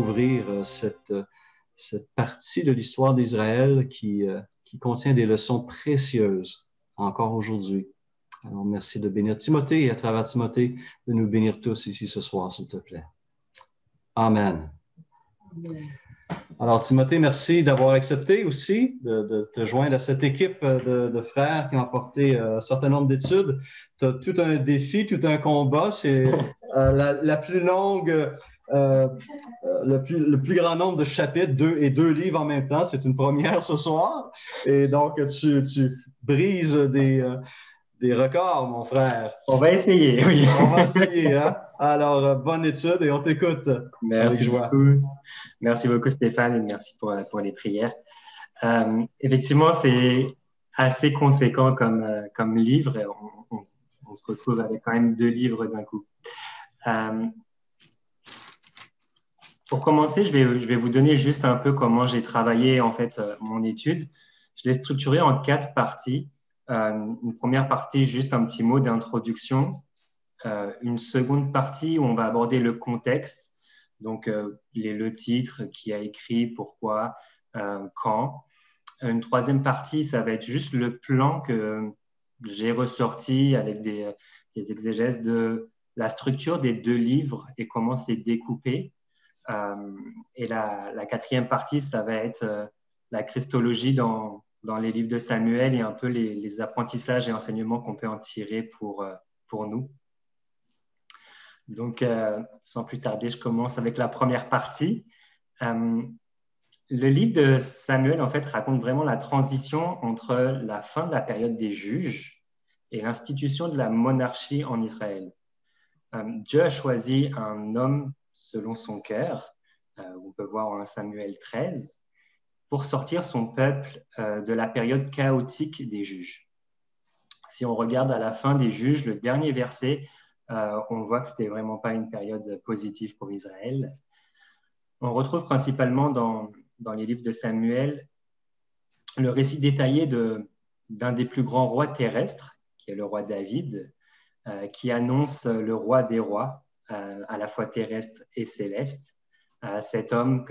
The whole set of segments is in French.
découvrir cette partie de l'histoire d'Israël qui contient des leçons précieuses encore aujourd'hui. Alors, merci de bénir Timothée et à travers Timothée, de nous bénir tous ici ce soir, s'il te plaît. Amen. Alors, Timothée, merci d'avoir accepté aussi de te joindre à cette équipe de frères qui ont apporté un certain nombre d'études. Tu as tout un défi, tout un combat. C'est la plus longue, le plus grand nombre de chapitres, deux livres en même temps. C'est une première ce soir. Et donc, tu brises des records, mon frère. On va essayer, oui. On va essayer, hein? Alors, bonne étude et on t'écoute. Merci beaucoup. Merci beaucoup, Stéphane, et merci pour les prières. Effectivement, c'est assez conséquent comme livre. On se retrouve avec quand même 2 livres d'un coup. Pour commencer, je vais vous donner juste un peu comment j'ai travaillé en fait mon étude. Je l'ai structurée en 4 parties. Une première partie, juste un petit mot d'introduction. Une seconde partie où on va aborder le contexte, donc le titre, qui a écrit, pourquoi, quand. Une troisième partie, ça va être juste le plan que j'ai ressorti avec des exégèses de la structure des 2 livres et comment c'est découpé. Et la quatrième partie, ça va être la christologie dans les livres de Samuel et un peu les apprentissages et enseignements qu'on peut en tirer pour nous. Donc, sans plus tarder, je commence avec la première partie. Le livre de Samuel, en fait, raconte vraiment la transition entre la fin de la période des juges et l'institution de la monarchie en Israël. Dieu a choisi un homme selon son cœur, on peut voir en Samuel 13, pour sortir son peuple de la période chaotique des juges. Si on regarde à la fin des juges, le dernier verset, on voit que ce n'était vraiment pas une période positive pour Israël. On retrouve principalement dans les livres de Samuel le récit détaillé d'un des plus grands rois terrestres, qui est le roi David, qui annonce le roi des rois, à la fois terrestre et céleste, cet homme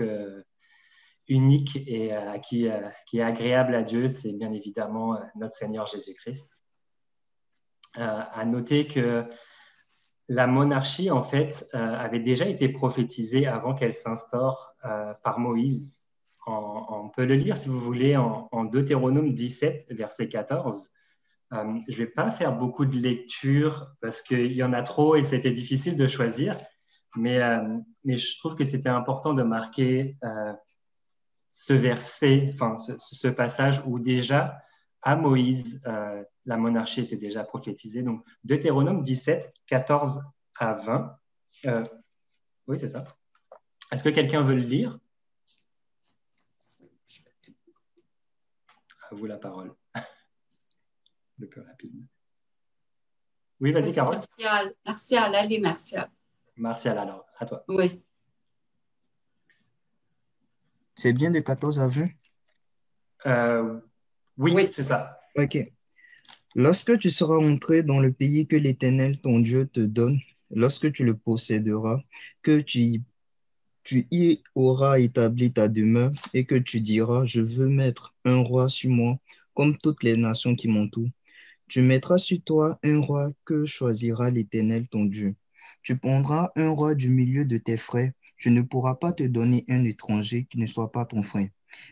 unique et qui est agréable à Dieu, c'est bien évidemment notre Seigneur Jésus-Christ. À noter que la monarchie, en fait, avait déjà été prophétisée avant qu'elle s'instaure par Moïse. On peut le lire, si vous voulez, en Deutéronome 17, verset 14. Je ne vais pas faire beaucoup de lecture parce qu'il y en a trop et c'était difficile de choisir, mais je trouve que c'était important de marquer ce verset, enfin ce passage où déjà, à Moïse, la monarchie était déjà prophétisée. Donc, Deutéronome 17, 14 à 20. Oui, c'est ça. Est-ce que quelqu'un veut le lire? À vous la parole. Le plus rapide. Oui, vas-y, Carole. Martial, allez, Martial. Martial, alors, à toi. Oui. C'est bien de 14 à 20? Oui, c'est ça. Ok. Lorsque tu seras entré dans le pays que l'Éternel, ton Dieu, te donne, lorsque tu le posséderas, que tu y auras établi ta demeure et que tu diras, je veux mettre un roi sur moi, comme toutes les nations qui m'entourent. Tu mettras sur toi un roi que choisira l'Éternel, ton Dieu. Tu prendras un roi du milieu de tes frères. Tu ne pourras pas te donner un étranger qui ne soit pas ton frère,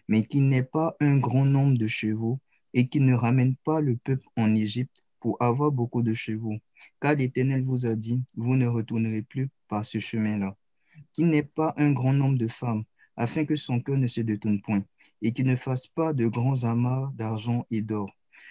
mais qui n'ait pas un grand nombre de chevaux et qui ne ramène pas le peuple en Égypte pour avoir beaucoup de chevaux. Car l'Éternel vous a dit, vous ne retournerez plus par ce chemin-là. Qui n'ait pas un grand nombre de femmes, afin que son cœur ne se détourne point, et qu'il ne fasse pas de grands amas d'argent et d'or.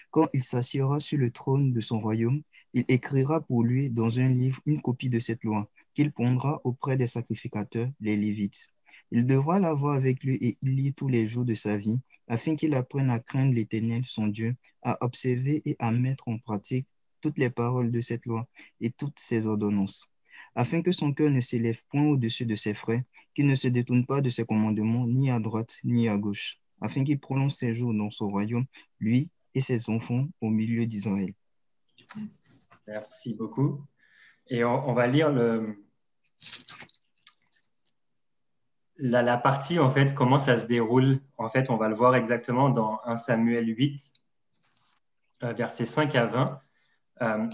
Quand il s'assiera sur le trône de son royaume, il écrira pour lui dans un livre une copie de cette loi, qu'il pondra auprès des sacrificateurs, les Lévites. Il devra l'avoir avec lui et il lit tous les jours de sa vie, afin qu'il apprenne à craindre l'Éternel, son Dieu, à observer et à mettre en pratique toutes les paroles de cette loi et toutes ses ordonnances, afin que son cœur ne s'élève point au-dessus de ses frères, qu'il ne se détourne pas de ses commandements, ni à droite, ni à gauche, afin qu'il prolonge ses jours dans son royaume, lui et ses enfants au milieu d'Israël. Merci beaucoup. Et on va lire la partie, en fait, comment ça se déroule, en fait, on va le voir exactement dans 1 Samuel 8, versets 5 à 20.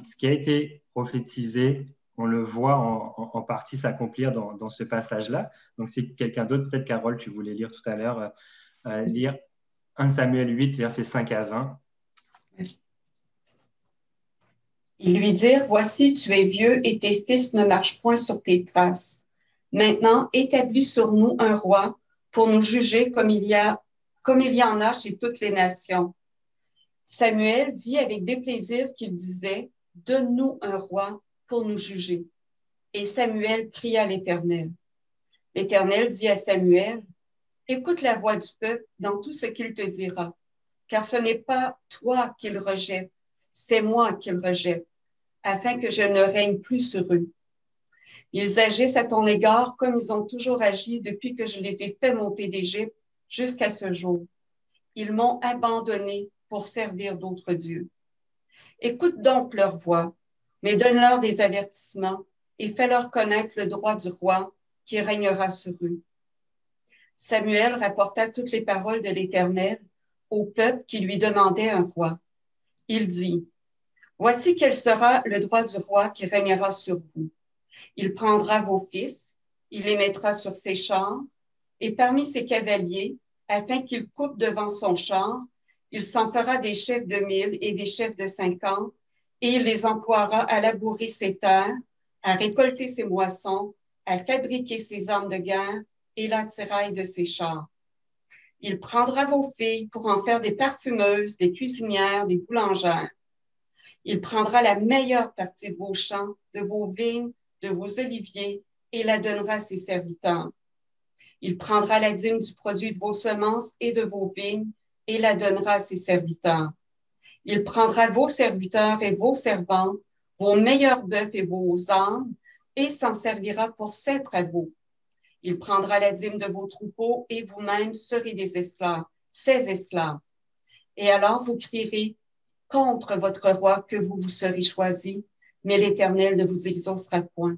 Ce qui a été prophétisé, on le voit en partie s'accomplir dans ce passage-là. Donc, si quelqu'un d'autre, peut-être Carole, tu voulais lire tout à l'heure, lire 1 Samuel 8, versets 5 à 20. Ils lui dirent, voici, tu es vieux et tes fils ne marchent point sur tes traces. Maintenant, établis sur nous un roi pour nous juger comme il y en a chez toutes les nations. Samuel vit avec déplaisir qu'il disait, donne-nous un roi pour nous juger. Et Samuel pria l'Éternel. L'Éternel dit à Samuel, écoute la voix du peuple dans tout ce qu'il te dira, car ce n'est pas toi qu'il rejette, c'est moi qu'il rejette, afin que je ne règne plus sur eux. Ils agissent à ton égard comme ils ont toujours agi depuis que je les ai fait monter d'Égypte jusqu'à ce jour. Ils m'ont abandonné pour servir d'autres dieux. Écoute donc leur voix, mais donne-leur des avertissements et fais-leur connaître le droit du roi qui régnera sur eux. Samuel rapporta toutes les paroles de l'Éternel au peuple qui lui demandait un roi. Il dit, voici quel sera le droit du roi qui régnera sur vous. Il prendra vos fils, il les mettra sur ses chars, et parmi ses cavaliers, afin qu'ils coupent devant son char, il s'en fera des chefs de 1000 et des chefs de 50, et il les emploiera à labourer ses terres, à récolter ses moissons, à fabriquer ses armes de guerre et l'attirail de ses chars. Il prendra vos filles pour en faire des parfumeuses, des cuisinières, des boulangères. Il prendra la meilleure partie de vos champs, de vos vignes, de vos oliviers, et la donnera à ses serviteurs. Il prendra la dîme du produit de vos semences et de vos vignes, et la donnera à ses serviteurs. Il prendra vos serviteurs et vos servantes, vos meilleurs bœufs et vos ânes, et s'en servira pour ses travaux. Il prendra la dîme de vos troupeaux, et vous-même serez des esclaves, ses esclaves. Et alors vous crierez contre votre roi que vous vous serez choisi, mais l'Éternel ne vous exaucera point.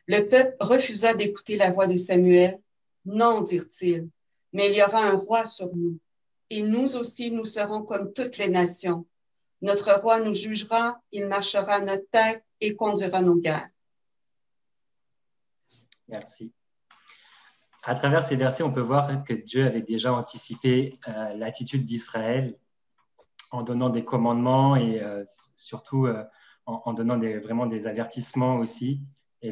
Le peuple refusa d'écouter la voix de Samuel. Non, dirent-ils, mais il y aura un roi sur nous, et nous aussi nous serons comme toutes les nations. Notre roi nous jugera, il marchera à notre tête et conduira nos guerres. Merci. À travers ces versets, on peut voir que Dieu avait déjà anticipé l'attitude d'Israël en donnant des commandements et surtout en donnant vraiment des avertissements aussi. Et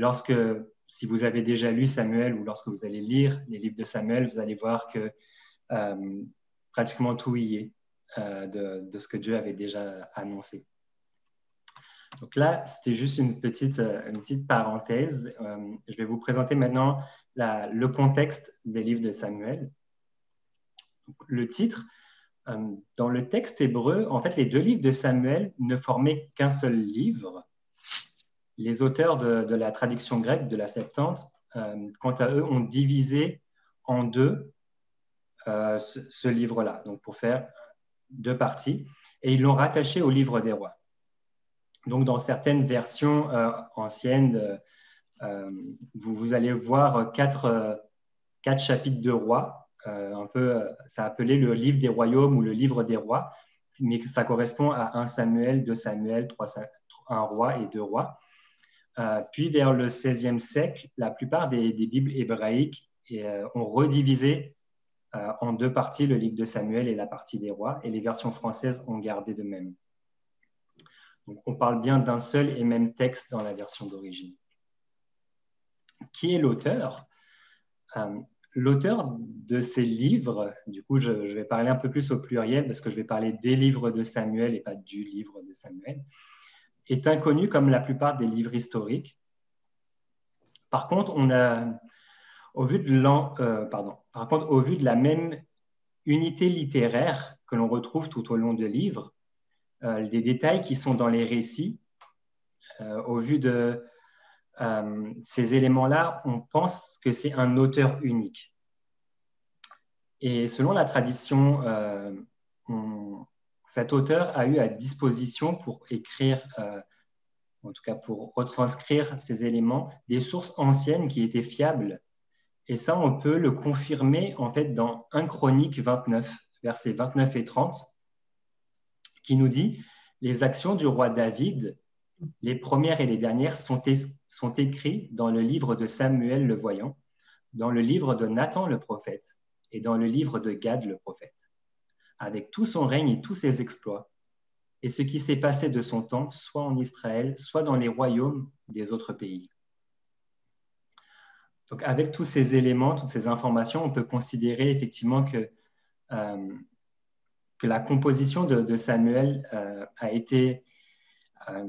si vous avez déjà lu Samuel ou lorsque vous allez lire les livres de Samuel, vous allez voir que pratiquement tout y est de ce que Dieu avait déjà annoncé. Donc là, c'était juste une petite parenthèse. Je vais vous présenter maintenant le contexte des livres de Samuel. Le titre, dans le texte hébreu, en fait, les deux livres de Samuel ne formaient qu'un seul livre. Les auteurs de la traduction grecque, de la Septante, quant à eux, ont divisé en deux ce livre-là, donc pour faire deux parties, et ils l'ont rattaché au livre des rois. Donc, dans certaines versions anciennes, vous allez voir quatre chapitres de rois. Ça appelé le livre des royaumes ou le livre des rois, mais ça correspond à 1 Samuel, 2 Samuel, 1 roi et 2 rois. Puis, vers le XVIe siècle, la plupart des Bibles hébraïques ont redivisé en deux parties le livre de Samuel et la partie des rois, et les versions françaises ont gardé de même. Donc, on parle bien d'un seul et même texte dans la version d'origine. Qui est l'auteur ? L'auteur de ces livres, du coup, je vais parler un peu plus au pluriel parce que je vais parler des livres de Samuel et pas du livre de Samuel, est inconnu comme la plupart des livres historiques. Par contre, au vu de la même unité littéraire que l'on retrouve tout au long de livres, des détails qui sont dans les récits, au vu de ces éléments-là, on pense que c'est un auteur unique. Et selon la tradition, cet auteur a eu à disposition pour écrire, en tout cas pour retranscrire ces éléments, des sources anciennes qui étaient fiables Et ça, on peut le confirmer en fait dans 1 Chronique 29, versets 29 et 30, qui nous dit « Les actions du roi David, les premières et les dernières, sont écrites dans le livre de Samuel le voyant, dans le livre de Nathan le prophète et dans le livre de Gad le prophète, avec tout son règne et tous ses exploits, et ce qui s'est passé de son temps, soit en Israël, soit dans les royaumes des autres pays. » Donc, avec tous ces éléments, toutes ces informations, on peut considérer effectivement que la composition de Samuel a été... en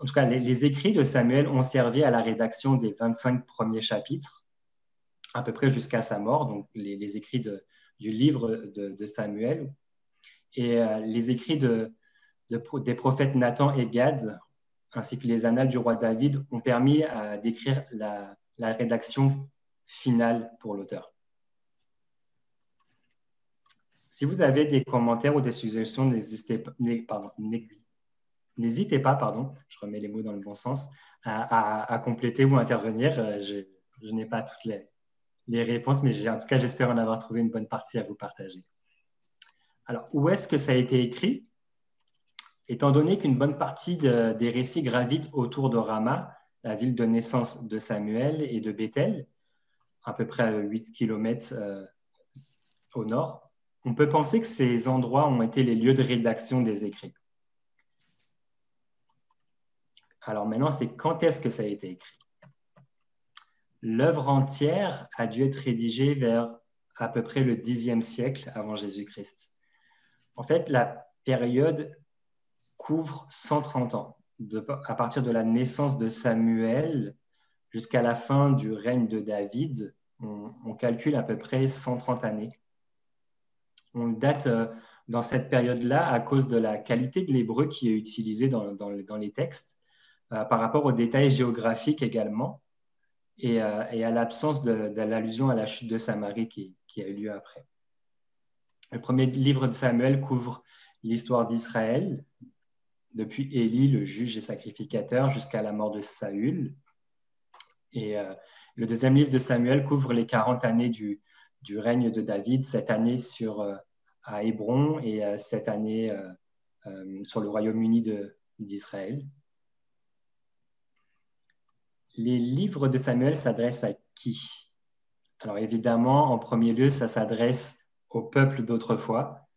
tout cas, les écrits de Samuel ont servi à la rédaction des 25 premiers chapitres, à peu près jusqu'à sa mort, donc les écrits du livre de Samuel. Et les écrits des prophètes Nathan et Gad, ainsi que les annales du roi David, ont permis d'écrire la rédaction finale pour l'auteur. Si vous avez des commentaires ou des suggestions, n'hésitez pas, je remets les mots dans le bon sens, à compléter ou intervenir. Je n'ai pas toutes les réponses, mais en tout cas, j'espère en avoir trouvé une bonne partie à vous partager. Alors, où est-ce que ça a été écrit? Étant donné qu'une bonne partie des récits gravitent autour de Rama, la ville de naissance de Samuel, et de Bethel, à peu près à 8 km au nord, on peut penser que ces endroits ont été les lieux de rédaction des écrits. Alors maintenant, c'est quand est-ce que ça a été écrit? L'œuvre entière a dû être rédigée vers à peu près le Xe siècle avant Jésus-Christ. En fait, la période couvre 130 ans, à partir de la naissance de Samuel jusqu'à la fin du règne de David. On calcule à peu près 130 années. On date dans cette période-là à cause de la qualité de l'hébreu qui est utilisé dans les textes, par rapport aux détails géographiques également, et à l'absence de l'allusion à la chute de Samarie qui a eu lieu après. Le premier livre de Samuel couvre l'histoire d'Israël, depuis Élie, le juge et sacrificateur, jusqu'à la mort de Saül. Et le deuxième livre de Samuel couvre les 40 années du règne de David, 7 années à Hébron et 7 années sur le Royaume-Uni d'Israël. Les livres de Samuel s'adressent à qui? Alors évidemment, en premier lieu, ça s'adresse au peuple d'autrefois.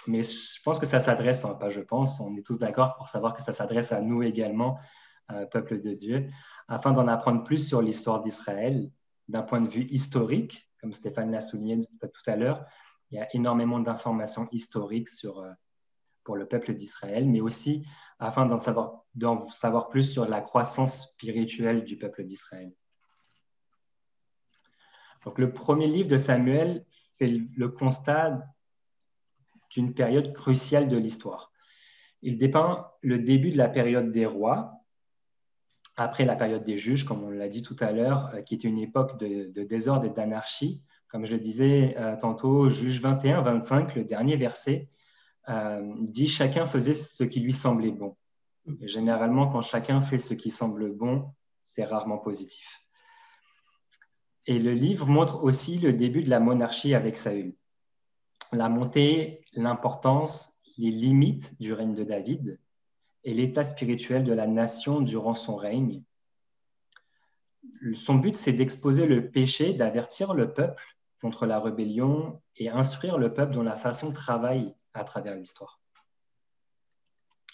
Mais je pense que ça s'adresse, enfin pas je pense, on est tous d'accord pour savoir que ça s'adresse à nous également, peuple de Dieu, afin d'en apprendre plus sur l'histoire d'Israël d'un point de vue historique, comme Stéphane l'a souligné tout à l'heure. Il y a énormément d'informations historiques pour le peuple d'Israël, mais aussi afin d'en savoir plus sur la croissance spirituelle du peuple d'Israël. Donc, le premier livre de Samuel fait le constat d'une période cruciale de l'histoire. Il dépeint le début de la période des rois, après la période des juges, comme on l'a dit tout à l'heure, qui est une époque de désordre et d'anarchie. Comme je le disais tantôt, Juges 21-25, le dernier verset, dit « Chacun faisait ce qui lui semblait bon ». Et généralement, quand chacun fait ce qui semble bon, c'est rarement positif. Et le livre montre aussi le début de la monarchie avec Saül. La montée, l'importance, les limites du règne de David et l'état spirituel de la nation durant son règne. Son but, c'est d'exposer le péché, d'avertir le peuple contre la rébellion et instruire le peuple dont la façon travaille à travers l'histoire.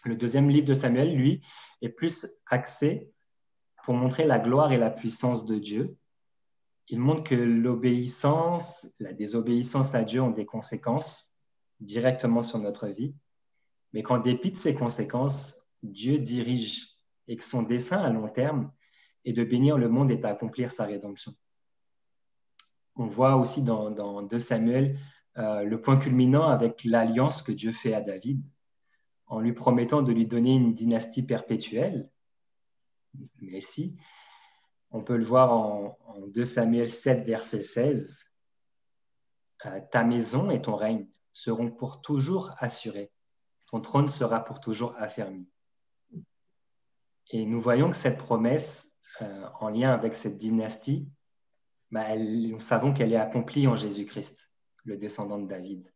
Le deuxième livre de Samuel, lui, est plus axé pour montrer la gloire et la puissance de Dieu. Il montre que l'obéissance, la désobéissance à Dieu ont des conséquences directement sur notre vie, mais qu'en dépit de ces conséquences, Dieu dirige et que son dessein à long terme est de bénir le monde et d'accomplir sa rédemption. On voit aussi dans 2 Samuel le point culminant avec l'alliance que Dieu fait à David, en lui promettant de lui donner une dynastie perpétuelle, le Messie. On peut le voir en 2 Samuel 7, verset 16. « Ta maison et ton règne seront pour toujours assurés. Ton trône sera pour toujours affermi. » Et nous voyons que cette promesse, en lien avec cette dynastie, nous savons qu'elle est accomplie en Jésus-Christ, le descendant de David.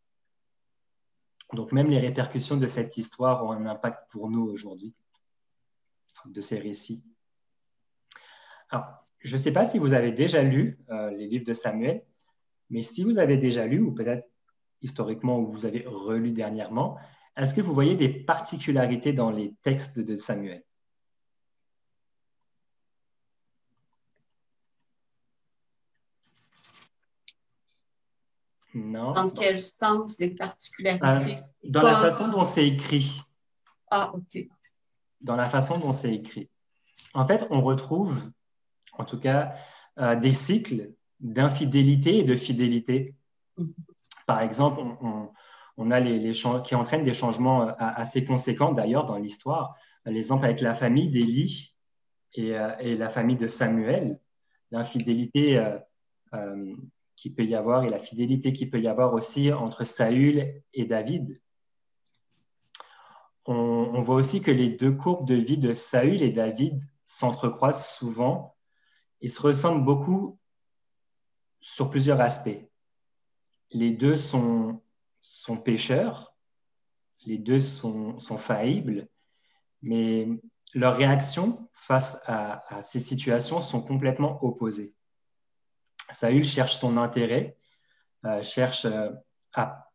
Donc même les répercussions de cette histoire ont un impact pour nous aujourd'hui, de ces récits. Alors, je ne sais pas si vous avez déjà lu les livres de Samuel, mais si vous avez déjà lu, ou peut-être historiquement, ou vous avez relu dernièrement, est-ce que vous voyez des particularités dans les textes de Samuel? Non. Dans quel sens les particularités? Dans la façon dont c'est écrit. Ah, OK. Dans la façon dont c'est écrit. En fait, on retrouve, en tout cas, des cycles d'infidélité et de fidélité. Par exemple, on a qui entraînent des changements assez conséquents d'ailleurs dans l'histoire. L'exemple avec la famille d'Élie et la famille de Samuel, l'infidélité qu'il peut y avoir et la fidélité qu'il peut y avoir aussi entre Saül et David. On voit aussi que les deux courbes de vie de Saül et David s'entrecroisent souvent et se ressemblent beaucoup sur plusieurs aspects. Les deux sont pécheurs, les deux sont faillibles, mais leurs réactions face à ces situations sont complètement opposées. Saül cherche son intérêt, il cherche à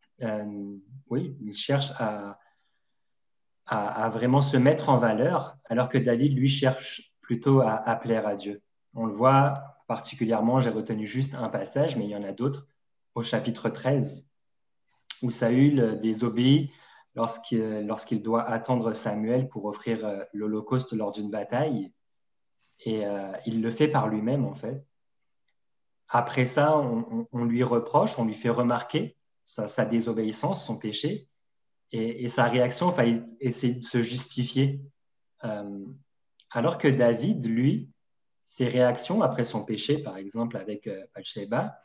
vraiment se mettre en valeur, alors que David, lui, cherche plutôt à plaire à Dieu. On le voit particulièrement, j'ai retenu juste un passage, mais il y en a d'autres, au chapitre 13, où Saül désobéit lorsqu'il doit attendre Samuel pour offrir l'Holocauste lors d'une bataille, et il le fait par lui-même, en fait. Après ça, on lui reproche, on lui fait remarquer sa désobéissance, son péché, et sa réaction va essayer de se justifier. Alors que David, lui, ses réactions après son péché, par exemple avec Bathsheba,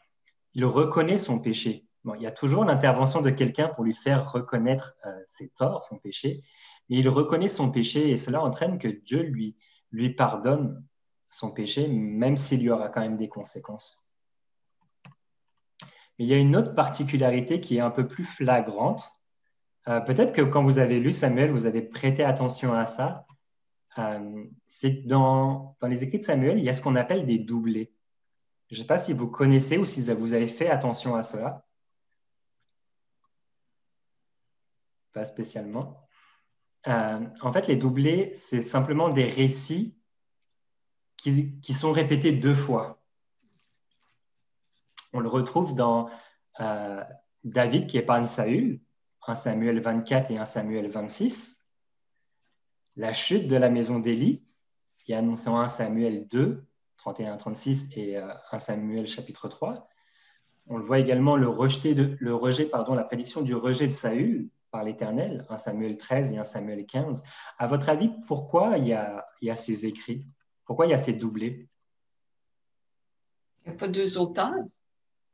il reconnaît son péché. Bon, il y a toujours l'intervention de quelqu'un pour lui faire reconnaître ses torts, son péché, mais il reconnaît son péché et cela entraîne que Dieu lui pardonne son péché, même s'il y aura quand même des conséquences. Mais il y a une autre particularité qui est un peu plus flagrante. Peut-être que quand vous avez lu Samuel, vous avez prêté attention à ça. C'est que dans les écrits de Samuel, il y a ce qu'on appelle des doublés. Je ne sais pas si vous connaissez ou si vous avez fait attention à cela. Pas spécialement. En fait, les doublés, c'est simplement des récits qui sont répétés deux fois. On le retrouve dans David qui épargne Saül, 1 Samuel 24 et 1 Samuel 26. La chute de la maison d'Élie, qui est annoncée en 1 Samuel 2, 31-36 et 1 Samuel chapitre 3. On le voit également la prédiction du rejet de Saül par l'Éternel, 1 Samuel 13 et 1 Samuel 15. À votre avis, pourquoi il y a ces écrits? Pourquoi il y a ces doublés? Il n'y a pas deux auteurs?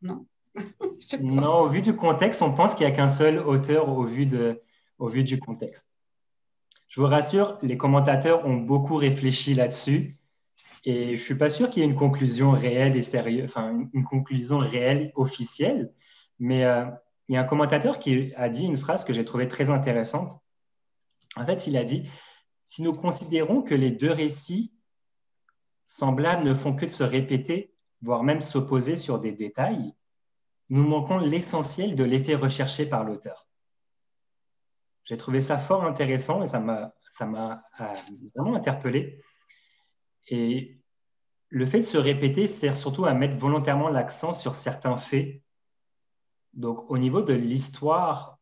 Non. Non, au vu du contexte, on pense qu'il n'y a qu'un seul auteur au vu du contexte. Je vous rassure, les commentateurs ont beaucoup réfléchi là-dessus et je ne suis pas sûr qu'il y ait une conclusion réelle et sérieuse, enfin une conclusion réelle, officielle, mais il y a un commentateur qui a dit une phrase que j'ai trouvée très intéressante. En fait, il a dit « Si nous considérons que les deux récits semblables ne font que de se répéter, voire même s'opposer sur des détails, nous manquons l'essentiel de l'effet recherché par l'auteur. » J'ai trouvé ça fort intéressant et ça m'a vraiment interpellé. Et le fait de se répéter sert surtout à mettre volontairement l'accent sur certains faits. Donc, au niveau de l'histoire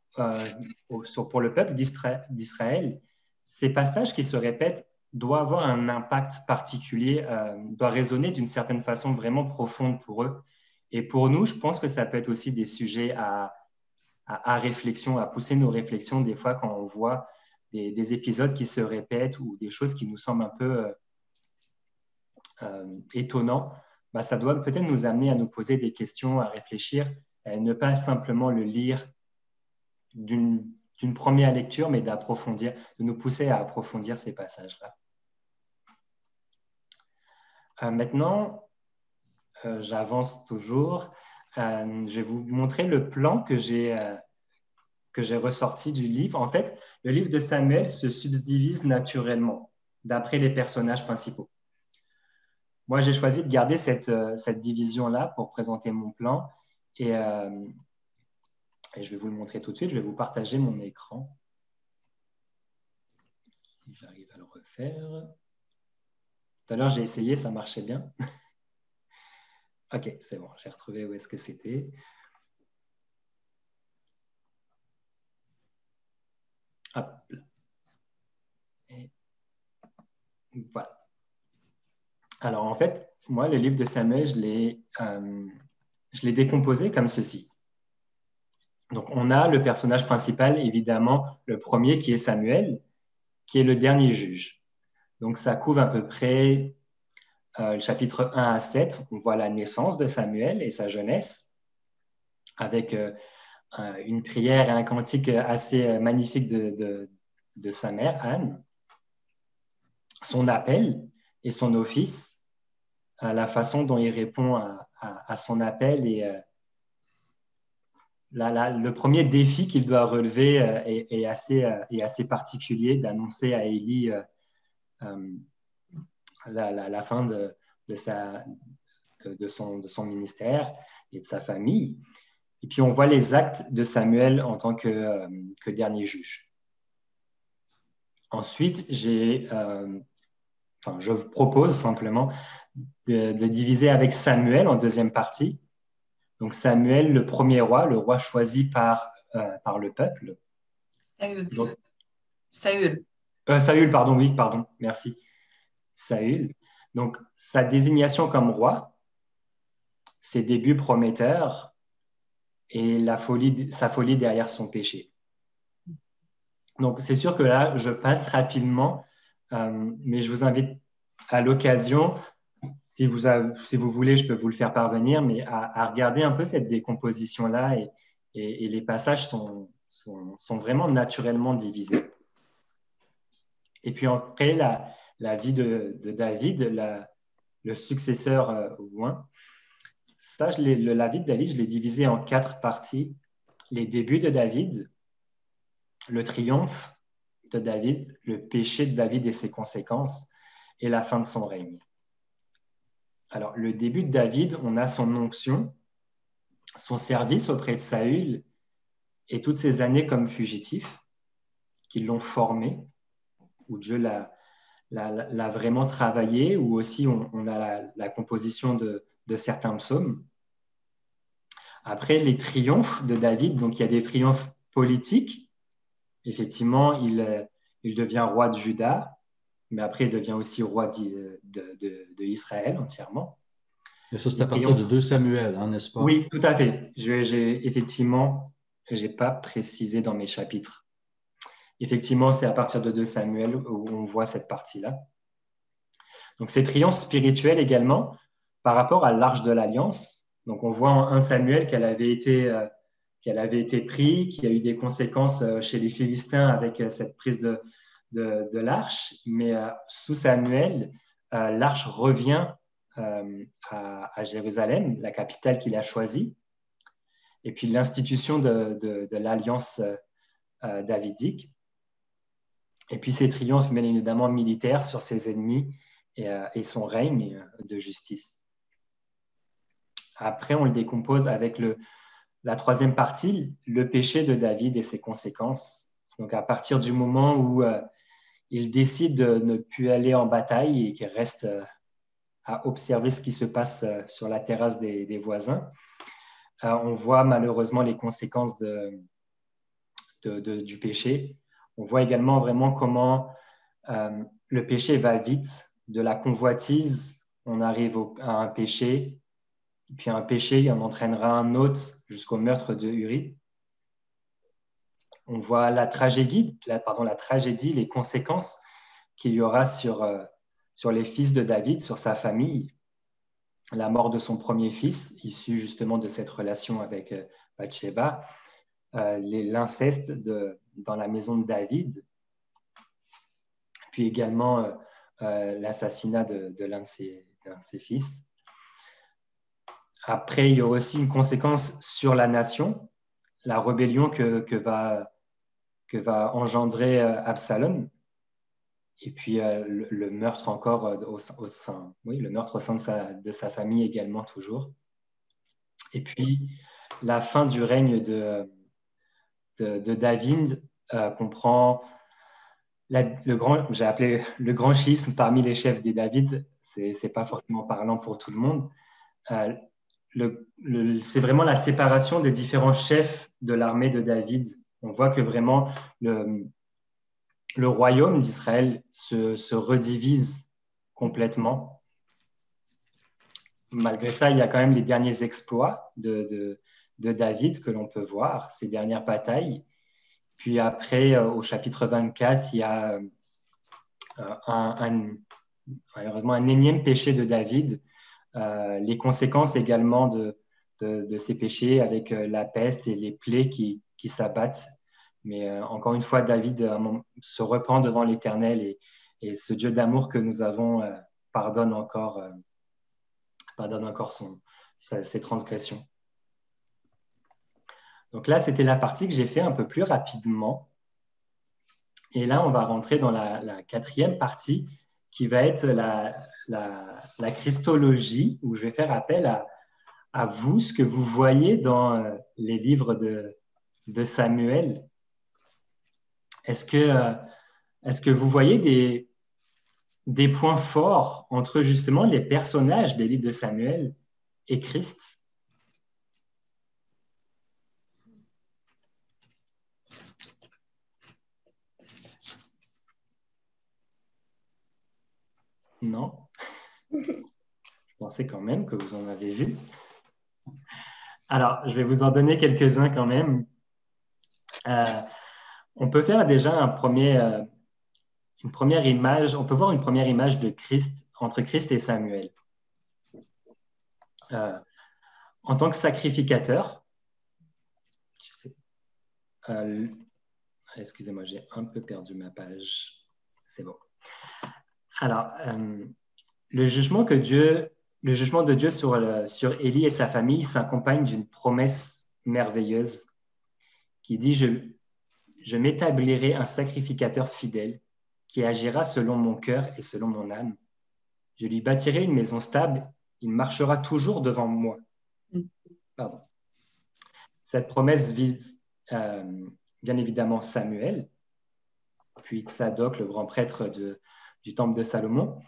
pour le peuple d'Israël, ces passages qui se répètent doivent avoir un impact particulier, doivent résonner d'une certaine façon vraiment profonde pour eux. Et pour nous, je pense que ça peut être aussi des sujets à réflexion, à pousser nos réflexions des fois quand on voit des épisodes qui se répètent ou des choses qui nous semblent un peu étonnants. Ça doit peut-être nous amener à nous poser des questions, à réfléchir, à ne pas simplement le lire d'une première lecture, mais d'approfondir, de nous pousser à approfondir ces passages-là. Maintenant, j'avance toujours. Je vais vous montrer le plan que j'ai ressorti du livre. En fait, le livre de Samuel se subdivise naturellement d'après les personnages principaux. Moi, j'ai choisi de garder cette division-là pour présenter mon plan et je vais vous le montrer tout de suite. Je vais vous partager mon écran. Si j'arrive à le refaire. Tout à l'heure, j'ai essayé, ça marchait bien. OK, c'est bon, j'ai retrouvé où est-ce que c'était. Hop là. Et voilà. Alors, en fait, moi, le livre de Samuel, je l'ai décomposé comme ceci. Donc, on a le personnage principal, évidemment, le premier qui est Samuel, qui est le dernier juge. Donc, ça couvre à peu près le chapitre 1 à 7. On voit la naissance de Samuel et sa jeunesse, avec une prière et un cantique assez magnifique de sa mère, Anne, son appel et son office, la façon dont il répond à son appel et le premier défi qu'il doit relever est assez particulier, d'annoncer à Élie la fin de son ministère et de sa famille. Et puis on voit les actes de Samuel en tant que dernier juge. Ensuite, je vous propose simplement de diviser avec Samuel en deuxième partie. Donc Samuel, le premier roi, le roi choisi par le peuple. Saül. Donc, Saül. Saül, pardon, oui, pardon, merci. Saül. Donc sa désignation comme roi, ses débuts prometteurs et sa folie derrière son péché. Donc c'est sûr que là, je passe rapidement, mais je vous invite à l'occasion, si vous voulez, je peux vous le faire parvenir, mais à regarder un peu cette décomposition-là et les passages sont vraiment naturellement divisés. Et puis après, la vie de David, le successeur au loin, ça, la vie de David, je l'ai divisé en 4 parties. Les débuts de David, le triomphe de David, le péché de David et ses conséquences, et la fin de son règne. Alors, le début de David, on a son onction, son service auprès de Saül et toutes ces années comme fugitif qui l'ont formé, où Dieu l'a vraiment travaillé, où aussi on a la composition de certains psaumes. Après, les triomphes de David, donc il y a des triomphes politiques. Effectivement, il devient roi de Juda, mais après, il devient aussi roi d'Israël entièrement. Et ça, c'est à partir de 2 Samuel, hein, n'est-ce pas? Oui, tout à fait. Effectivement, je n'ai pas précisé dans mes chapitres. Effectivement, c'est à partir de 2 Samuel où on voit cette partie-là. Donc, ces triomphes spirituels également par rapport à l'Arche de l'Alliance. Donc, on voit en 1 Samuel qu'elle avait été prise, qu'il y a eu des conséquences chez les Philistins avec cette prise de l'Arche. Mais sous Samuel, l'Arche revient à Jérusalem, la capitale qu'il a choisie. Et puis, l'institution de l'Alliance davidique. Et puis, ses triomphes, bien évidemment, militaires sur ses ennemis et son règne de justice. Après, on le décompose avec la troisième partie, le péché de David et ses conséquences. Donc, à partir du moment où il décide de ne plus aller en bataille et qu'il reste à observer ce qui se passe sur la terrasse des voisins, on voit malheureusement les conséquences du péché. On voit également vraiment comment le péché va vite. De la convoitise, on arrive à un péché, puis un péché en entraînera un autre jusqu'au meurtre de Uri. On voit la tragédie, les conséquences qu'il y aura sur les fils de David, sur sa famille. La mort de son premier fils, issu justement de cette relation avec Bathsheba, l'inceste dans la maison de David, puis également l'assassinat de l'un de ses fils. Après, il y aura aussi une conséquence sur la nation, la rébellion que va engendrer Absalom. Et puis le meurtre encore le meurtre au sein de sa famille également toujours. Et puis la fin du règne de David comprend j'ai appelé le grand schisme parmi les chefs des Davides. C'est pas forcément parlant pour tout le monde. C'est vraiment la séparation des différents chefs de l'armée de David. On voit que vraiment le royaume d'Israël se redivise complètement. Malgré ça, il y a quand même les derniers exploits de David que l'on peut voir, ses dernières batailles. Puis après, au chapitre 24, il y a malheureusement un énième péché de David, les conséquences également de ces péchés avec la peste et les plaies qui s'abattent. Mais encore une fois, David se repent devant l'Éternel et ce Dieu d'amour que nous avons pardonne encore ses transgressions. Donc là, c'était la partie que j'ai fait un peu plus rapidement. Et là, on va rentrer dans la quatrième partie qui va être la christologie, où je vais faire appel à vous, ce que vous voyez dans les livres de Samuel. Est-ce que vous voyez des points forts entre justement les personnages des livres de Samuel et Christ? Non? Je pensais quand même que vous en avez vu. Alors, je vais vous en donner quelques-uns quand même. On peut faire déjà une première image. On peut voir une première image de Christ, entre Christ et Samuel. En tant que sacrificateur, excusez-moi, j'ai un peu perdu ma page. C'est bon. Alors, le jugement de Dieu sur Élie et sa famille s'accompagne d'une promesse merveilleuse qui dit je m'établirai un sacrificateur fidèle qui agira selon mon cœur et selon mon âme. Je lui bâtirai une maison stable, il marchera toujours devant moi. Pardon. Cette promesse vise bien évidemment Samuel, puis Tsadok, le grand prêtre du temple de Salomon,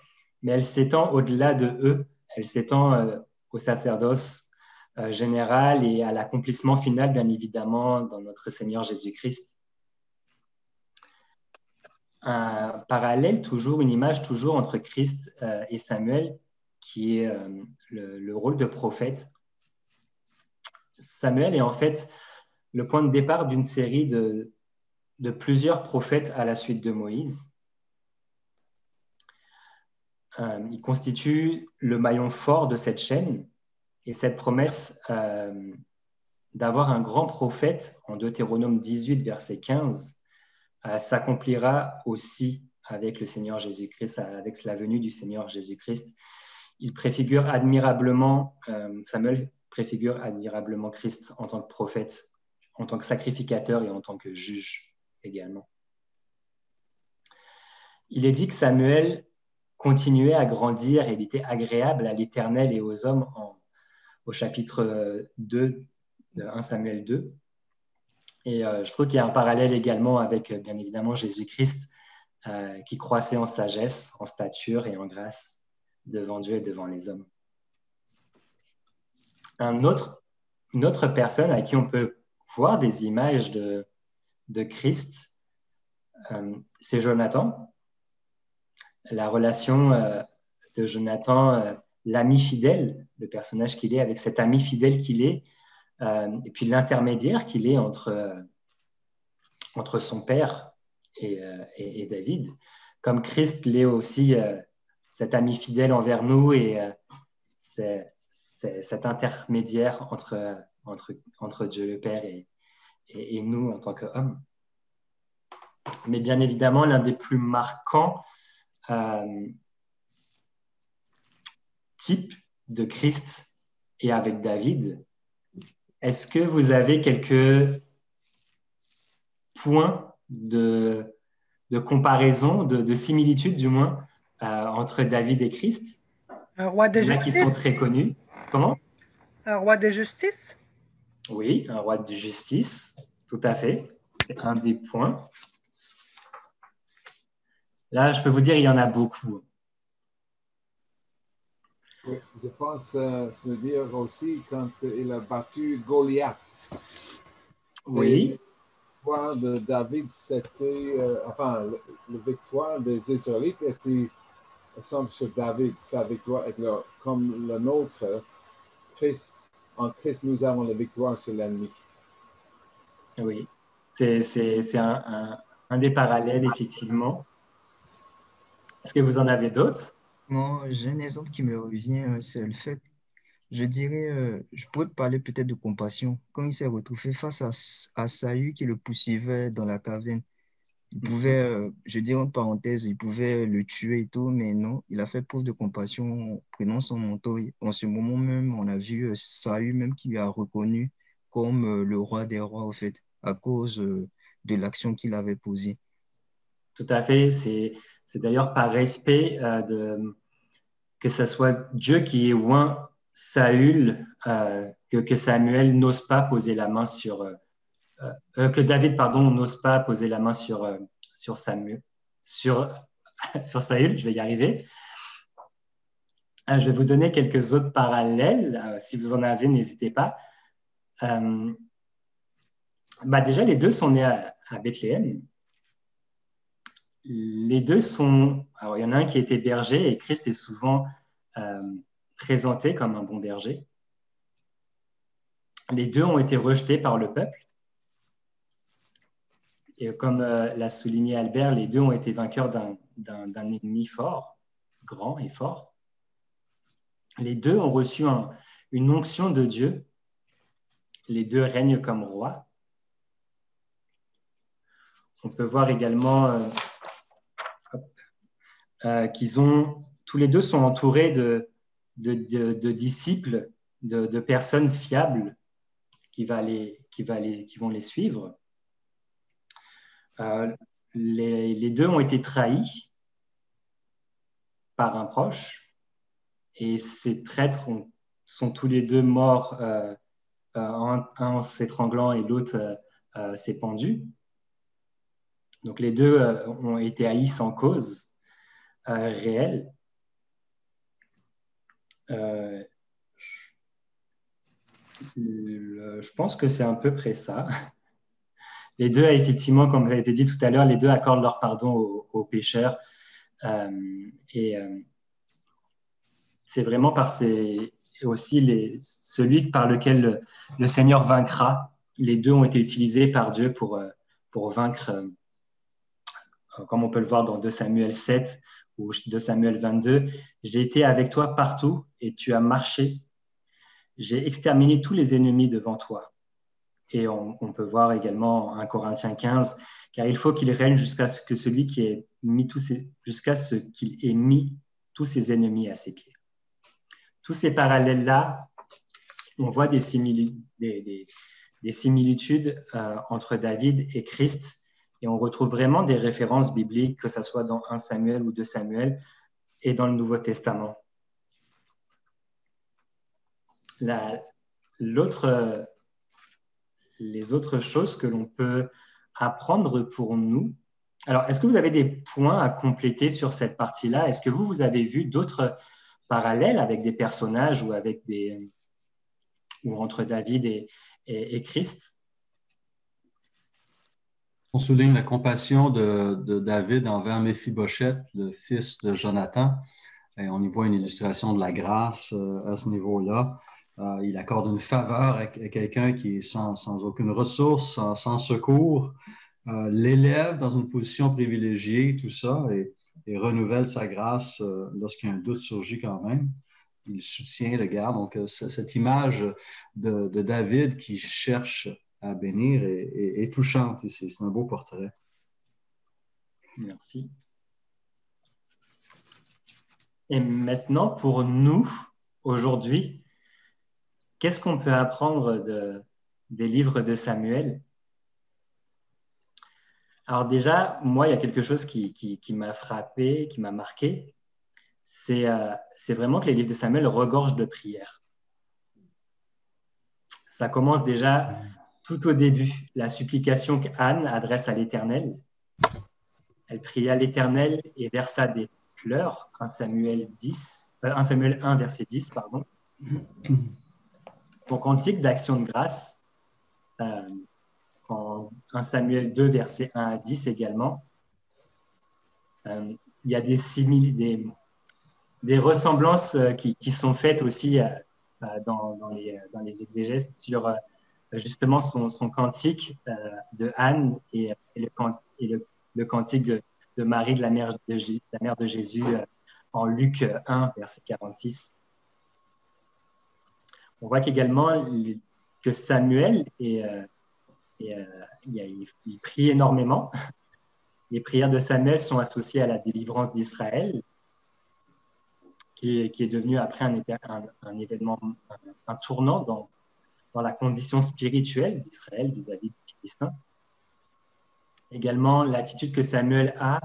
mais elle s'étend au-delà de eux, elle s'étend au sacerdoce général et à l'accomplissement final, bien évidemment, dans notre Seigneur Jésus-Christ. Un parallèle, une image toujours entre Christ et Samuel, qui est le rôle de prophète. Samuel est en fait le point de départ d'une série de plusieurs prophètes à la suite de Moïse. Il constitue le maillon fort de cette chaîne et cette promesse d'avoir un grand prophète en Deutéronome 18, verset 15, s'accomplira aussi avec le Seigneur Jésus-Christ, avec la venue du Seigneur Jésus-Christ. Samuel préfigure admirablement Christ en tant que prophète, en tant que sacrificateur et en tant que juge également. Il est dit que Samuel continuait à grandir et il était agréable à l'Éternel et aux hommes au chapitre 2 de 1 Samuel 2. Et je trouve qu'il y a un parallèle également avec, bien évidemment, Jésus-Christ qui croissait en sagesse, en stature et en grâce devant Dieu et devant les hommes. Une autre personne à qui on peut voir des images de Christ, c'est Jonathan. La relation de Jonathan, l'ami fidèle, le personnage qu'il est, avec cet ami fidèle qu'il est, et puis l'intermédiaire qu'il est entre son père et David. Comme Christ l'est aussi cet ami fidèle envers nous et c'est cet intermédiaire entre Dieu le Père et nous en tant qu'hommes. Mais bien évidemment, l'un des plus marquants types de Christ et avec David. Est-ce que vous avez quelques points de comparaison, de similitude du moins, entre David et Christ? Un roi de Il y en a qui sont justice? très connus. Comment? Un roi de justice? Oui, un roi de justice, tout à fait. C'est un des points. Là, je peux vous dire, il y en a beaucoup. Oui, je pense, ça veut dire aussi quand il a battu Goliath. Oui, Victoire de David, c'était, la victoire des Israélites était semble sur David, sa victoire est comme le nôtre. Christ, en Christ, nous avons la victoire sur l'ennemi. oui. C'est un des parallèles, effectivement. Est-ce que vous en avez d'autres? Moi, j'ai un exemple qui me revient, c'est le fait, je dirais, je pourrais parler peut-être de compassion. Quand il s'est retrouvé face à Saül qui le poursuivait dans la caverne, il pouvait, je dirais en parenthèse, il pouvait le tuer et tout, mais non, il a fait preuve de compassion en prenant son manteau. Et en ce moment même, on a vu Saül même qui lui a reconnu comme le roi des rois, au fait, à cause de l'action qu'il avait posée. Tout à fait. C'est d'ailleurs par respect que ce soit Dieu qui ait oint Saül, que Samuel n'ose pas poser la main sur, que David, pardon, n'ose pas poser la main sur Samuel, sur, sur Saül, je vais y arriver. Je vais vous donner quelques autres parallèles. Si vous en avez, n'hésitez pas. Déjà, les deux sont nés à Bethléem. Les deux sont... Alors, il y en a un qui était berger et Christ est souvent présenté comme un bon berger. Les deux ont été rejetés par le peuple. Et comme l'a souligné Albert, les deux ont été vainqueurs d'un ennemi fort, grand et fort. Les deux ont reçu une onction de Dieu. Les deux règnent comme rois. On peut voir également qu'ils ont, tous les deux sont entourés de disciples, de personnes fiables qui vont les suivre. Les deux ont été trahis par un proche et ces traîtres sont tous les deux morts, un en s'étranglant et l'autre s'est pendu. Donc les deux ont été haïs sans cause réelle. Je pense que c'est à peu près ça. Les deux, effectivement, comme ça a été dit tout à l'heure, les deux accordent leur pardon aux pécheurs. C'est vraiment aussi celui par lequel le Seigneur vaincra. Les deux ont été utilisés par Dieu pour vaincre, comme on peut le voir dans 2 Samuel 7 ou 2 Samuel 22. J'ai été avec toi partout et tu as marché. J'ai exterminé tous les ennemis devant toi. Et on peut voir également 1 Corinthiens 15, car il faut qu'il règne jusqu'à ce que celui qui ait mis jusqu'à ce qu'il ait mis tous ses ennemis à ses pieds. Tous ces parallèles-là, on voit des similitudes entre David et Christ, et on retrouve vraiment des références bibliques, que ce soit dans 1 Samuel ou 2 Samuel, et dans le Nouveau Testament. Les autres choses que l'on peut apprendre pour nous. Alors, est-ce que vous avez des points à compléter sur cette partie-là? Est-ce que vous avez vu d'autres parallèles avec des personnages ou entre David et Christ? On souligne la compassion de David envers Méphibosheth, le fils de Jonathan. Et on y voit une illustration de la grâce à ce niveau-là. Il accorde une faveur à quelqu'un qui est sans aucune ressource, sans secours, l'élève dans une position privilégiée, tout ça, et renouvelle sa grâce lorsqu'un doute surgit quand même. Il soutient le garde. Donc, cette image de David qui cherche à bénir est touchante ici. C'est un beau portrait. Merci. Et maintenant, pour nous, aujourd'hui, qu'est-ce qu'on peut apprendre des livres de Samuel? Alors déjà, moi, il y a quelque chose qui m'a frappé, qui m'a marqué. C'est vraiment que les livres de Samuel regorgent de prières. Ça commence déjà tout au début, la supplication qu'Anne adresse à l'Éternel. Elle pria à l'Éternel et versa des pleurs, 1 Samuel 1, verset 10, pardon. Son cantique d'action de grâce, en 1 Samuel 2, verset 1 à 10 également. Il y a des ressemblances qui sont faites aussi dans les exégèses sur justement son cantique de Anne et le cantique de Marie, de la mère de Jésus, en Luc 1, verset 46. On voit qu'également que Samuel il prie énormément. Les prières de Samuel sont associées à la délivrance d'Israël, qui est devenu après un événement, un tournant dans la condition spirituelle d'Israël vis-à-vis des Philistins. Également, l'attitude que Samuel a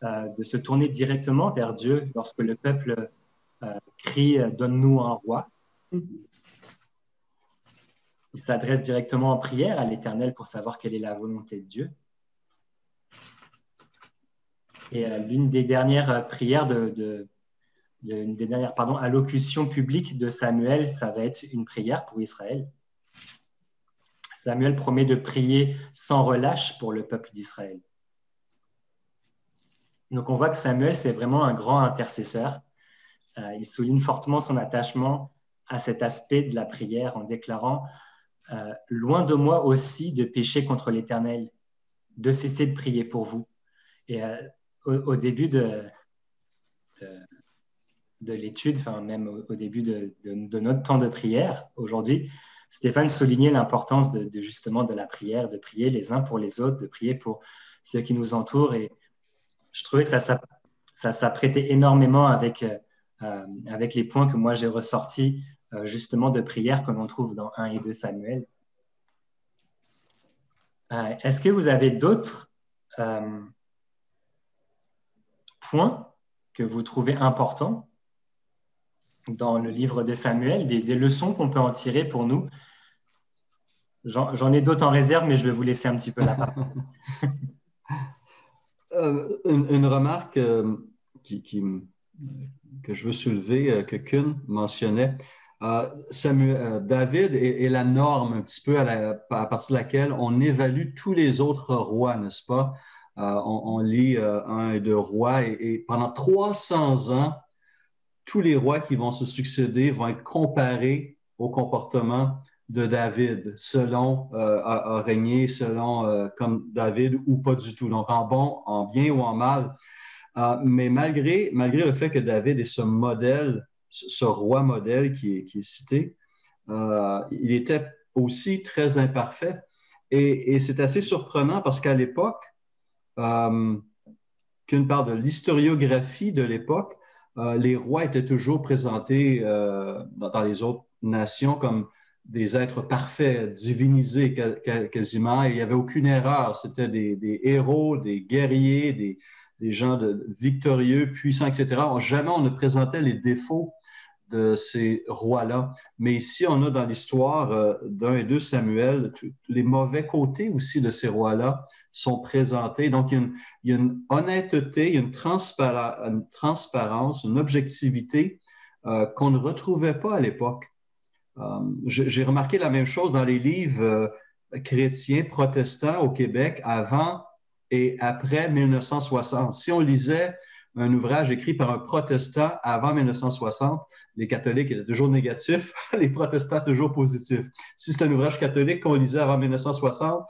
de se tourner directement vers Dieu lorsque le peuple crie « Donne-nous un roi ». Il s'adresse directement en prière à l'Éternel pour savoir quelle est la volonté de Dieu. Et l'une des dernières prières une des dernières allocutions publiques de Samuel, ça va être une prière pour Israël. Samuel promet de prier sans relâche pour le peuple d'Israël. Donc on voit que Samuel, c'est vraiment un grand intercesseur. Il souligne fortement son attachement à cet aspect de la prière en déclarant « Loin de moi aussi de pécher contre l'Éternel, de cesser de prier pour vous. » Et au début de l'étude, enfin même au début de notre temps de prière aujourd'hui, Stéphane soulignait l'importance justement de la prière, de prier les uns pour les autres, de prier pour ceux qui nous entourent. Et je trouvais que ça s'apprêtait énormément avec les points que moi j'ai ressortis justement de prière que l'on trouve dans 1 et 2 Samuel. Est-ce que vous avez d'autres points que vous trouvez importants dans le livre de Samuel, des leçons qu'on peut en tirer pour nous? J'en ai d'autres en réserve, mais je vais vous laisser un petit peu la parole. Une remarque que je veux soulever, que Kuhn mentionnait, David est la norme un petit peu à partir de laquelle on évalue tous les autres rois, n'est-ce pas? On lit 1 et 2 rois et pendant 300 ans, tous les rois qui vont se succéder vont être comparés au comportement de David, selon a régné selon comme David ou pas du tout. Donc en bien ou en mal. Mais malgré le fait que David est ce modèle, ce roi modèle qui est cité, il était aussi très imparfait. Et c'est assez surprenant parce qu'à l'époque, qu'une part de l'historiographie de l'époque, les rois étaient toujours présentés dans les autres nations comme des êtres parfaits, divinisés quasiment, et il n'y avait aucune erreur. C'était des héros, des guerriers, des gens victorieux, puissants, etc. Jamais on ne présentait les défauts de ces rois-là. Mais ici, on a dans l'histoire d'1 et 2 Samuel, les mauvais côtés aussi de ces rois-là sont présentés. Donc, il y a une honnêteté, il y a une transparence, une objectivité qu'on ne retrouvait pas à l'époque. J'ai remarqué la même chose dans les livres chrétiens, protestants au Québec avant et après 1960. Si on lisait un ouvrage écrit par un protestant avant 1960, les catholiques étaient toujours négatifs, les protestants toujours positifs. Si c'est un ouvrage catholique qu'on lisait avant 1960,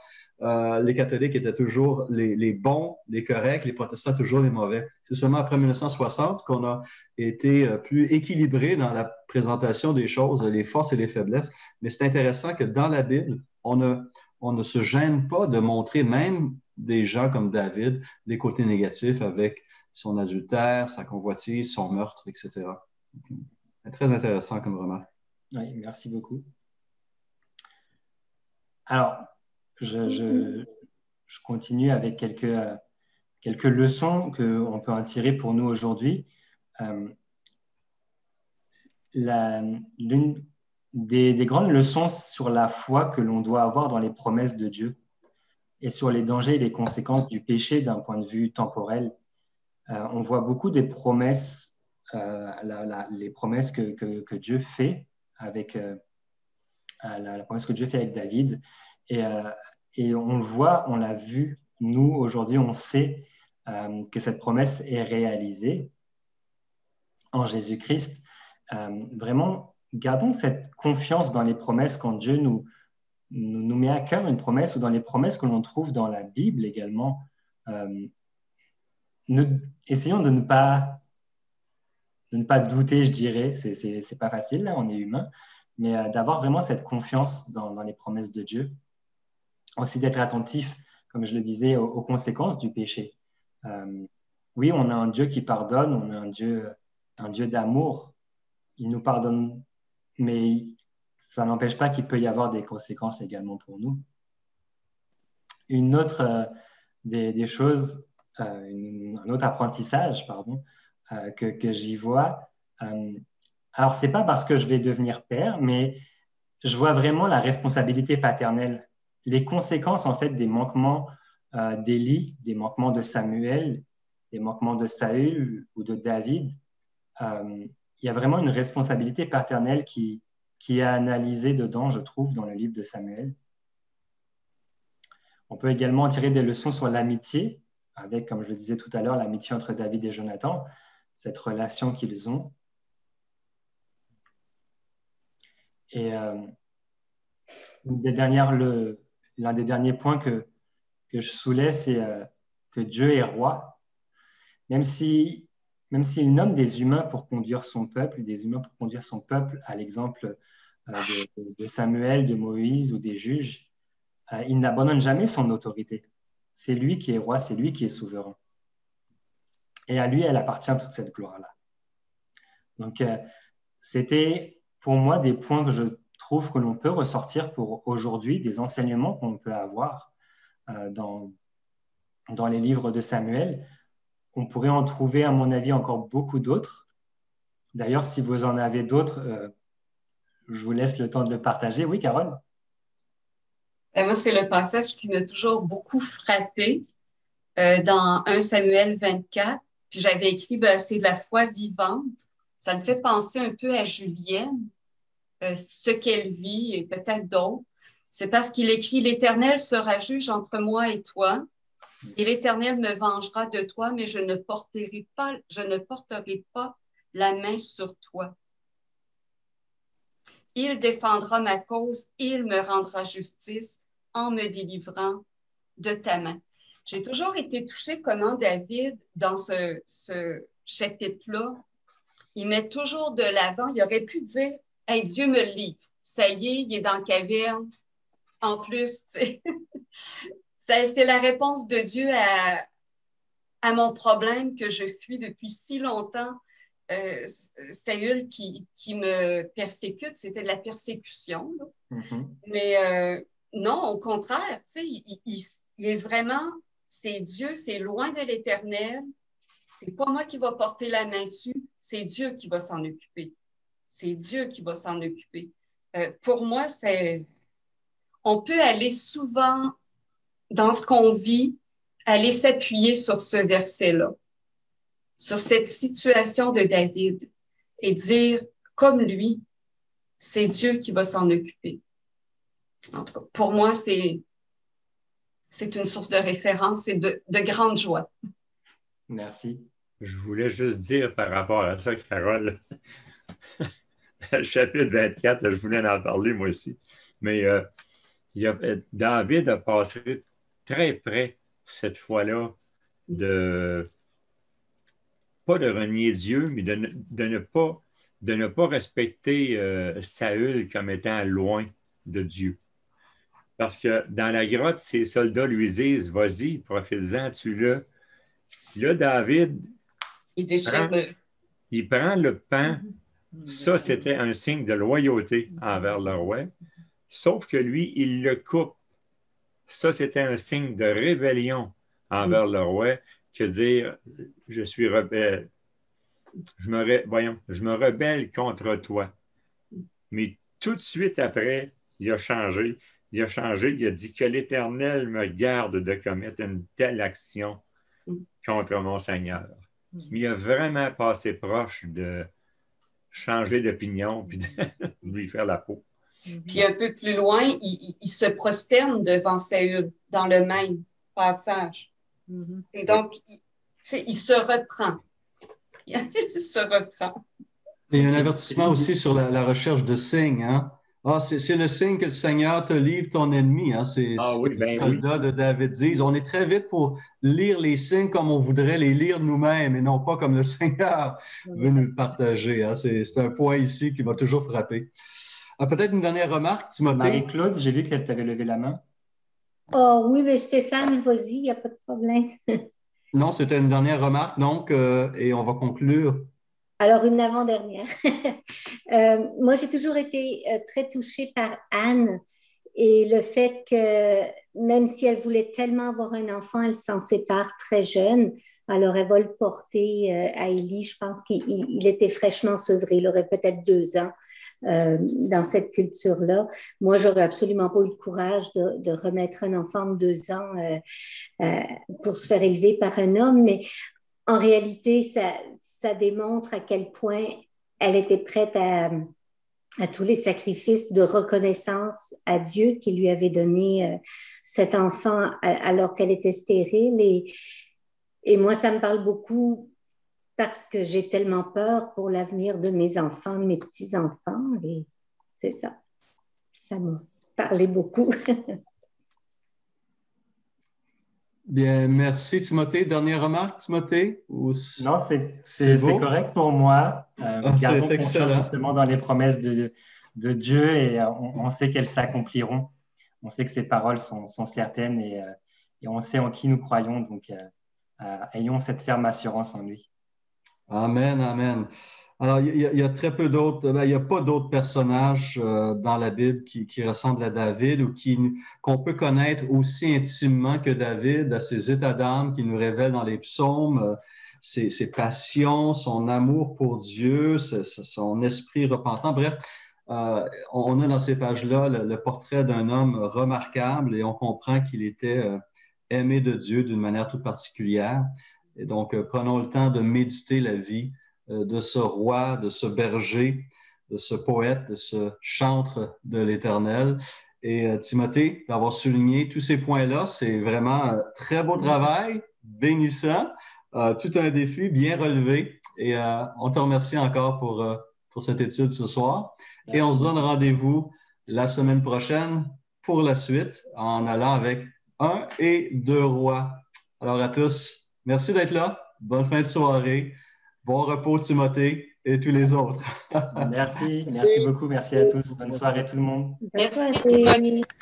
les catholiques étaient toujours les bons, les corrects, les protestants toujours les mauvais. C'est seulement après 1960 qu'on a été plus équilibré dans la présentation des choses, les forces et les faiblesses. Mais c'est intéressant que dans la Bible, on ne se gêne pas de montrer même des gens comme David, les côtés négatifs avec son adultère, sa convoitise, son meurtre, etc. C'est très intéressant comme remarque. Oui, merci beaucoup. Alors, je continue avec quelques leçons qu'on peut en tirer pour nous aujourd'hui. L'une des grandes leçons sur la foi que l'on doit avoir dans les promesses de Dieu et sur les dangers et les conséquences du péché d'un point de vue temporel. On voit beaucoup des promesses, les promesses que Dieu fait avec la promesse que Dieu fait avec David. Et on le voit, on l'a vu, nous, aujourd'hui, on sait que cette promesse est réalisée en Jésus-Christ. Vraiment, gardons cette confiance dans les promesses quand Dieu nous met à cœur une promesse ou dans les promesses que l'on trouve dans la Bible également. Essayons de ne pas douter, je dirais. C'est pas facile, là, on est humain, mais d'avoir vraiment cette confiance dans les promesses de Dieu. Aussi d'être attentif, comme je le disais, aux conséquences du péché. Oui, on a un Dieu qui pardonne, on a un Dieu d'amour. Il nous pardonne, mais ça n'empêche pas qu'il peut y avoir des conséquences également pour nous. Une autre des choses, un autre apprentissage, que j'y vois. Alors, c'est pas parce que je vais devenir père, mais je vois vraiment la responsabilité paternelle, les conséquences en fait des manquements d'Élie, des manquements de Samuel, des manquements de Saül ou de David. Il y a vraiment une responsabilité paternelle qui est analysée dedans, je trouve, dans le livre de Samuel. On peut également tirer des leçons sur l'amitié, avec, comme je le disais tout à l'heure, l'amitié entre David et Jonathan, cette relation qu'ils ont. Et l'un des derniers points que je soulève, c'est que Dieu est roi. Même s'il nomme des humains pour conduire son peuple, à l'exemple de Samuel, de Moïse ou des juges, il n'abandonne jamais son autorité. C'est lui qui est roi, c'est lui qui est souverain. Et à lui, elle appartient toute cette gloire-là. Donc, c'était pour moi des points que je trouve que l'on peut ressortir pour aujourd'hui, des enseignements qu'on peut avoir dans les livres de Samuel. On pourrait en trouver, à mon avis, encore beaucoup d'autres. D'ailleurs, si vous en avez d'autres, je vous laisse le temps de le partager. Oui, Carole? Moi, c'est le passage qui m'a toujours beaucoup frappé dans 1 Samuel 24. Puis j'avais écrit, c'est de la foi vivante. Ça me fait penser un peu à Julienne, ce qu'elle vit et peut-être d'autres. C'est parce qu'il écrit, l'Éternel sera juge entre moi et toi, et l'Éternel me vengera de toi, mais je ne porterai pas la main sur toi. Il défendra ma cause, il me rendra justice en me délivrant de ta main. J'ai toujours été touchée comment David, dans ce chapitre-là, il met toujours de l'avant, il aurait pu dire « Hey, Dieu me le livre, ça y est, il est dans la caverne. » En plus, c'est la réponse de Dieu à mon problème que je fuis depuis si longtemps. Saül qui me persécute, c'était de la persécution. Mm-hmm. Mais non, au contraire, il est vraiment, c'est Dieu, c'est loin de l'Éternel. C'est pas moi qui va porter la main dessus, c'est Dieu qui va s'en occuper. C'est Dieu qui va s'en occuper. Pour moi, on peut aller souvent dans ce qu'on vit, aller s'appuyer sur ce verset-là, sur cette situation de David et dire, comme lui, c'est Dieu qui va s'en occuper. En tout cas, pour moi, c'est une source de référence et de grande joie. Merci. Je voulais juste dire par rapport à ça, Carole, le chapitre 24, je voulais en parler moi aussi, mais David a passé très près cette fois-là pas de renier Dieu, mais de ne pas respecter Saül comme étant loin de Dieu. Parce que dans la grotte, ses soldats lui disent, vas-y, profite-en, tue-le. Là, David, il prend le pain. Ça, c'était un signe de loyauté envers le roi. sauf que lui, il le coupe. Ça, c'était un signe de rébellion envers le roi, que dire je suis rebelle. Je me rebelle contre toi. Mais tout de suite après, il a changé. Il a dit que l'Éternel me garde de commettre une telle action contre mon Seigneur. Mais il a vraiment passé proche de changer d'opinion puis de lui faire la peau. Puis un peu plus loin, il se prosterne devant Saül dans le même passage. Et donc, il se reprend. Il se reprend. Il y a un avertissement aussi sur la recherche de signes. Hein? Ah, c'est le signe que le Seigneur te livre ton ennemi. Hein? C'est les soldats de David disent. On est très vite pour lire les signes comme on voudrait les lire nous-mêmes et non pas comme le Seigneur veut nous le partager. Hein? C'est un point ici qui m'a toujours frappé. Peut-être une dernière remarque, Timothée. Marie-Claude, j'ai vu qu'elle t'avait levé la main. Oh oui, mais Stéphane, vas-y, il n'y a pas de problème. Non, c'était une dernière remarque, donc, et on va conclure. Alors, une avant-dernière. Moi, j'ai toujours été très touchée par Anne et le fait que même si elle voulait tellement avoir un enfant, elle s'en sépare très jeune. Alors, elle va le porter à Élie. Je pense qu'il était fraîchement sevré. Il aurait peut-être 2 ans dans cette culture-là. Moi, j'aurais absolument pas eu le courage de remettre un enfant de 2 ans pour se faire élever par un homme, mais en réalité, ça démontre à quel point elle était prête à tous les sacrifices de reconnaissance à Dieu qui lui avait donné cet enfant alors qu'elle était stérile. Et moi, ça me parle beaucoup parce que j'ai tellement peur pour l'avenir de mes enfants, de mes petits-enfants. Et c'est ça. Ça m'a parlé beaucoup. Bien, merci Timothée. Dernière remarque, Timothée? Non, c'est correct pour moi. Gardons confiance justement dans les promesses de Dieu et on sait qu'elles s'accompliront. On sait que ces paroles sont certaines et on sait en qui nous croyons. Donc, ayons cette ferme assurance en lui. Amen, amen. Alors, il y a très peu d'autres, il n'y a pas d'autres personnages dans la Bible qui ressemblent à David ou qu'on peut connaître aussi intimement que David, à ses états d'âme qu'il nous révèle dans les psaumes, ses passions, son amour pour Dieu, son esprit repentant. Bref, on a dans ces pages-là le portrait d'un homme remarquable et on comprend qu'il était aimé de Dieu d'une manière toute particulière. Et donc, prenons le temps de méditer la vie de ce roi, de ce berger, de ce poète, de ce chantre de l'Éternel. Et Timothée, d'avoir souligné tous ces points-là, c'est vraiment un très beau travail, bénissant, tout un défi bien relevé. Et on te remercie encore pour cette étude ce soir. Merci. Et on se donne rendez-vous la semaine prochaine pour la suite en allant avec 1 et 2 rois. Alors à tous, merci d'être là. Bonne fin de soirée. Bon repos, Timothée et tous les autres. Merci beaucoup. Merci à tous. Bonne soirée tout le monde. Merci.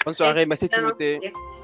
Bonne soirée. Merci, Timothée. Merci.